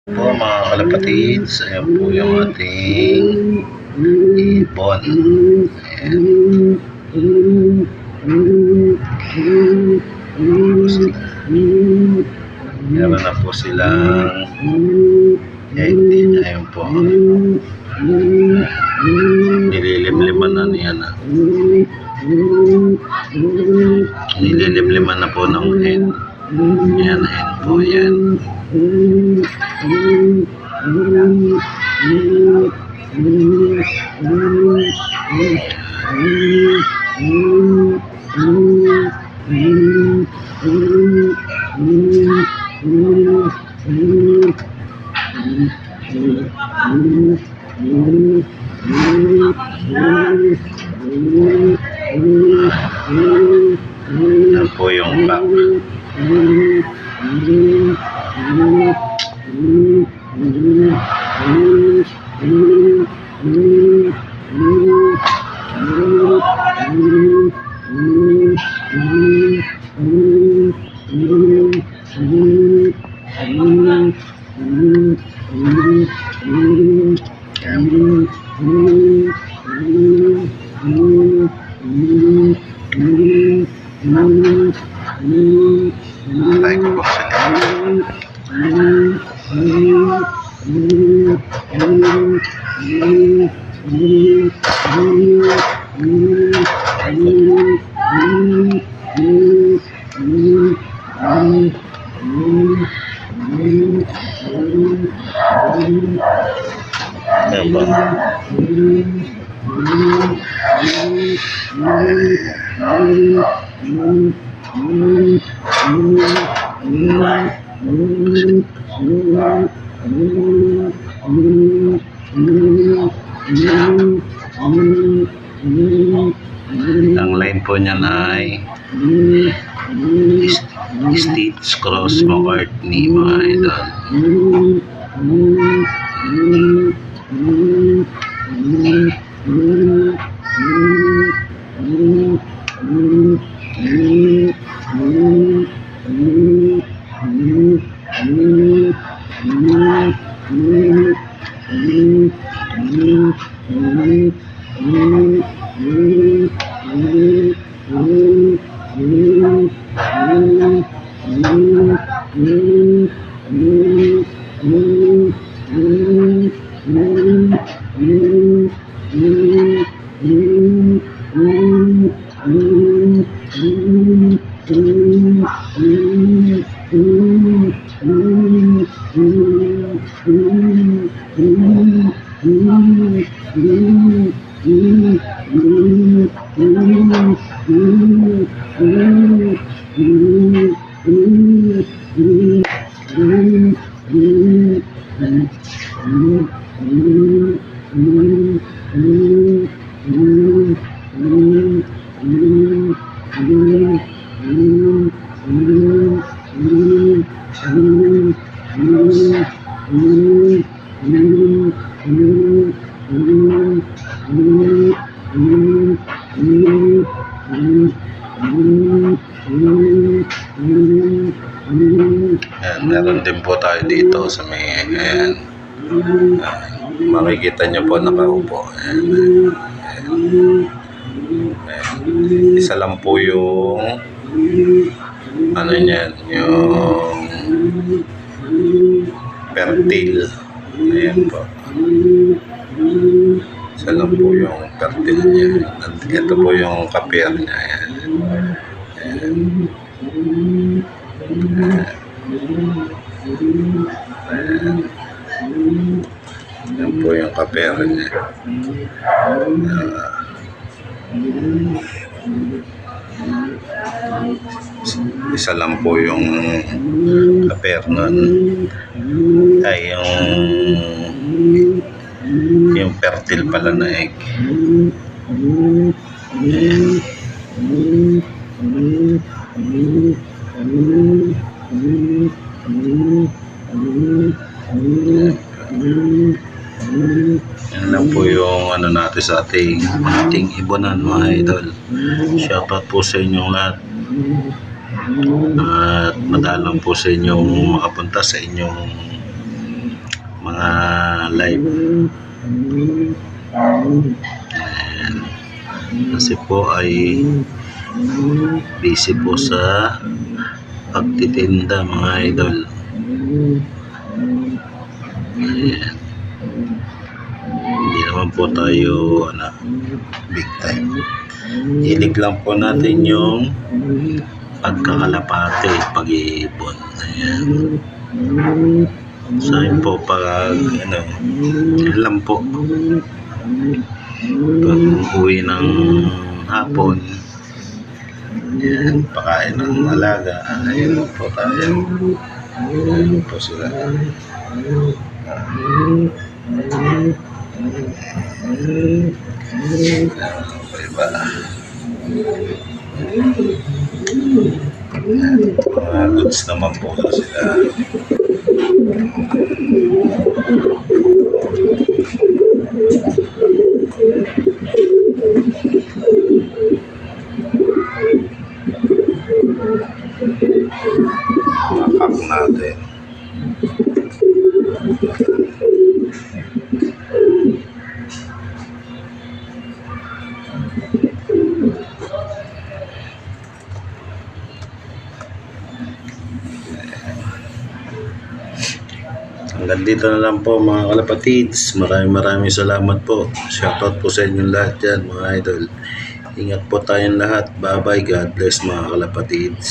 Po mga kalapatids, ayan po yung ating ibon. Ayan. Meron na po silang ayan po. Nililimliman na niya na. Nililimliman na po ng hen. Ayan, hen po yan. Yan po yung pack. Like po ang line po niyan ay Stitch Cross McCartney, mga idol. Meron din po tayo dito sa may ayan. Makikita nyo po nakaupo. Ayan. Isa lang po yung ano niyan, yung fertile. Ayan po. Isa lang po yung fertile niya. Ito po yung kaper niya. Ayan. Ayan. Yan po yung kapera niya. Isa lang po yung kapera nun. Ay, yung fertile pala na egg. Yan lang po yung ano natin sa ating ibonan, mga idol. Shoutout po sa inyong lahat. At madalang po sa inyong makapunta sa inyong live. Ayan. Kasi po ay busy po sa pagtitinda mga idol. Ayan. Hindi naman po tayo big time. Hilig lang po natin yung pagkakalapate, pag-iipon. Ayan. Sa akin po pag yun lang po. Pag uwi ng hapon, yan, pakain ng alaga. Ayun po tayo. Ayun po sila. Okay ba? Mga goods naman po sila. Makak natin. Hanggang dito na lang po mga kalapatids. Maraming salamat po. Shoutout po sa inyong lahat dyan mga idol. Ingat po tayong lahat. Bye bye. God bless mga kalapatids.